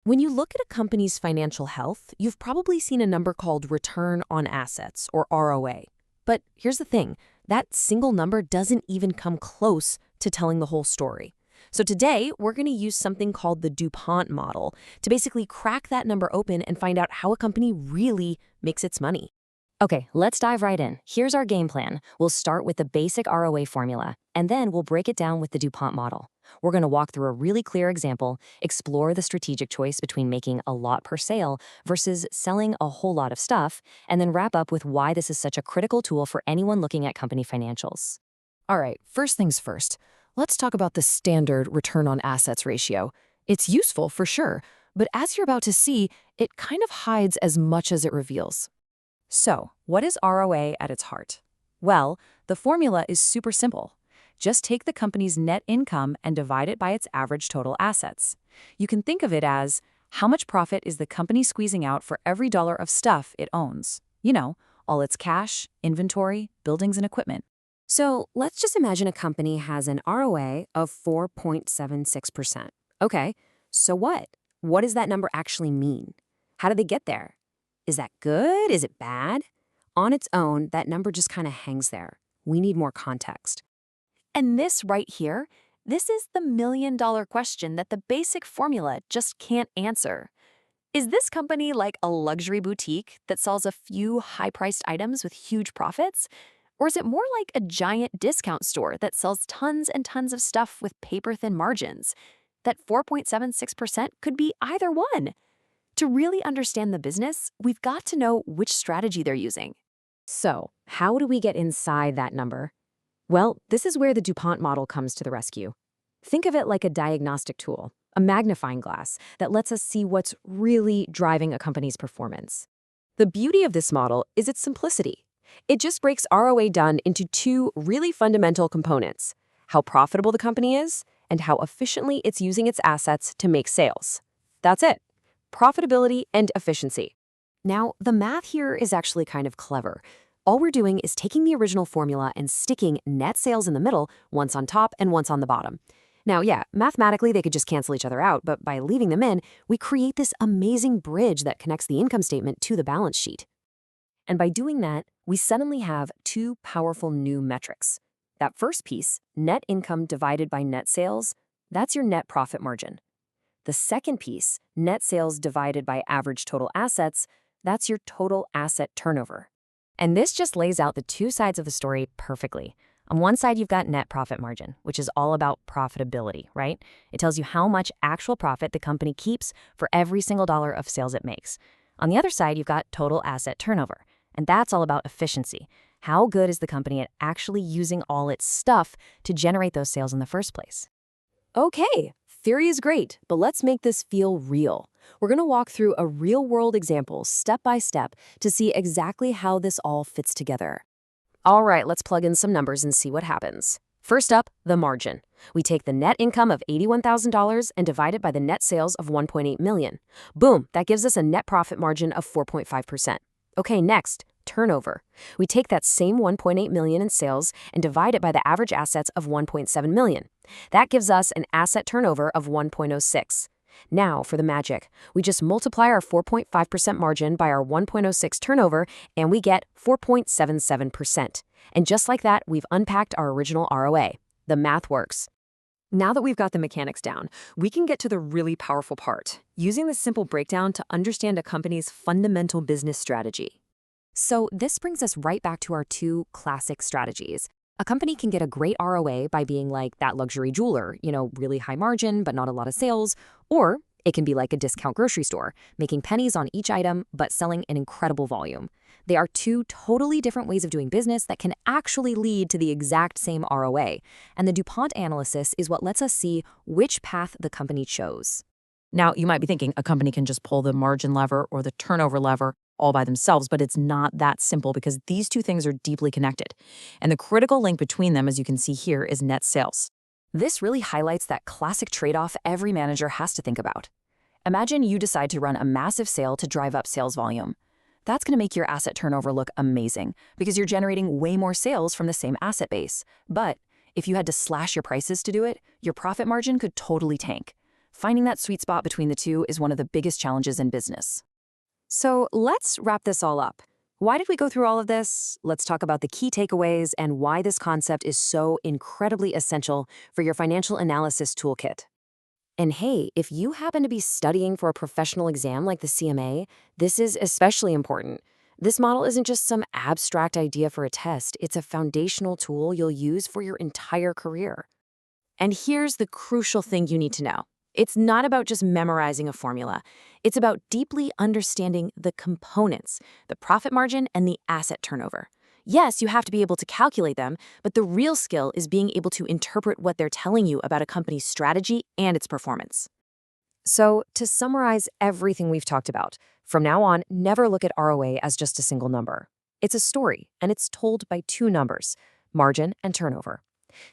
When you look at a company's financial health, you've probably seen a number called return on assets, or ROA. But here's the thing, that single number doesn't even come close to telling the whole story. So today, we're going to use something called the DuPont model to basically crack that number open and find out how a company really makes its money. Okay, let's dive right in. Here's our game plan. We'll start with the basic ROA formula, and then we'll break it down with the DuPont model. We're going to walk through a really clear example, explore the strategic choice between making a lot per sale versus selling a whole lot of stuff, and then wrap up with why this is such a critical tool for anyone looking at company financials. All right, first things first. Let's talk about the standard return on assets ratio. It's useful for sure, but as you're about to see, it kind of hides as much as it reveals. So, what is ROA at its heart? Well, the formula is super simple. Just take the company's net income and divide it by its average total assets. You can think of it as how much profit is the company squeezing out for every dollar of stuff it owns. You know, all its cash, inventory, buildings, and equipment. So let's just imagine a company has an ROA of 4.76%. Okay, so what? What does that number actually mean? How did they get there? Is that good? Is it bad? On its own, that number just kind of hangs there. We need more context. And this right here, this is the million-dollar question that the basic formula just can't answer. Is this company like a luxury boutique that sells a few high-priced items with huge profits? Or is it more like a giant discount store that sells tons and tons of stuff with paper-thin margins? That 4.76% could be either one. To really understand the business, we've got to know which strategy they're using. So, how do we get inside that number? Well, this is where the DuPont model comes to the rescue. Think of it like a diagnostic tool, a magnifying glass that lets us see what's really driving a company's performance. The beauty of this model is its simplicity. It just breaks ROA down into two really fundamental components: how profitable the company is and how efficiently it's using its assets to make sales. That's it. Profitability and efficiency. Now, the math here is actually kind of clever. All we're doing is taking the original formula and sticking net sales in the middle, once on top and once on the bottom. Now, yeah, mathematically they could just cancel each other out, but by leaving them in, we create this amazing bridge that connects the income statement to the balance sheet. And by doing that, we suddenly have two powerful new metrics. That first piece, net income divided by net sales, that's your net profit margin. The second piece, net sales divided by average total assets, that's your total asset turnover. And this just lays out the two sides of the story perfectly. On one side, you've got net profit margin, which is all about profitability, right? It tells you how much actual profit the company keeps for every single dollar of sales it makes. On the other side, you've got total asset turnover, and that's all about efficiency. How good is the company at actually using all its stuff to generate those sales in the first place? Okay, theory is great, but let's make this feel real. We're going to walk through a real-world example, step by step, to see exactly how this all fits together. All right, let's plug in some numbers and see what happens. First up, the margin. We take the net income of $81,000 and divide it by the net sales of $1.8 million. Boom, that gives us a net profit margin of 4.5%. Okay, next, turnover. We take that same $1.8 million in sales and divide it by the average assets of $1.7 million. That gives us an asset turnover of 1.06. Now, for the magic, we just multiply our 4.5% margin by our 1.06 turnover, and we get 4.77%. And just like that, we've unpacked our original ROA. The math works. Now that we've got the mechanics down, we can get to the really powerful part, using this simple breakdown to understand a company's fundamental business strategy. So this brings us right back to our two classic strategies. A company can get a great ROA by being like that luxury jeweler, really high margin, but not a lot of sales. Or it can be like a discount grocery store, making pennies on each item, but selling an incredible volume. They are two totally different ways of doing business that can actually lead to the exact same ROA. And the DuPont analysis is what lets us see which path the company chose. Now, you might be thinking a company can just pull the margin lever or the turnover lever all by themselves, but it's not that simple because these two things are deeply connected. And the critical link between them, as you can see here, is net sales. This really highlights that classic trade-off every manager has to think about. Imagine you decide to run a massive sale to drive up sales volume. That's going to make your asset turnover look amazing because you're generating way more sales from the same asset base. But if you had to slash your prices to do it, your profit margin could totally tank. Finding that sweet spot between the two is one of the biggest challenges in business. So let's wrap this all up. Why did we go through all of this? Let's talk about the key takeaways and why this concept is so incredibly essential for your financial analysis toolkit. And hey, if you happen to be studying for a professional exam like the CMA, this is especially important. This model isn't just some abstract idea for a test, it's a foundational tool you'll use for your entire career. And here's the crucial thing you need to know. It's not about just memorizing a formula. It's about deeply understanding the components, the profit margin and the asset turnover. Yes, you have to be able to calculate them, but the real skill is being able to interpret what they're telling you about a company's strategy and its performance. So, to summarize everything we've talked about, from now on, never look at ROA as just a single number. It's a story, and it's told by two numbers, margin and turnover.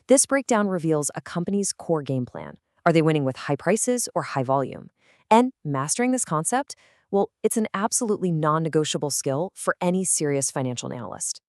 This breakdown reveals a company's core game plan. Are they winning with high prices or high volume? And mastering this concept, well, it's an absolutely non-negotiable skill for any serious financial analyst.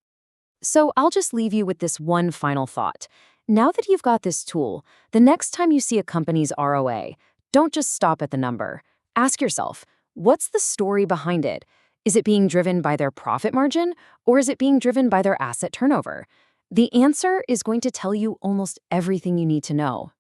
So I'll just leave you with this one final thought. Now that you've got this tool, the next time you see a company's ROA, don't just stop at the number. Ask yourself, what's the story behind it? Is it being driven by their profit margin, or is it being driven by their asset turnover? The answer is going to tell you almost everything you need to know.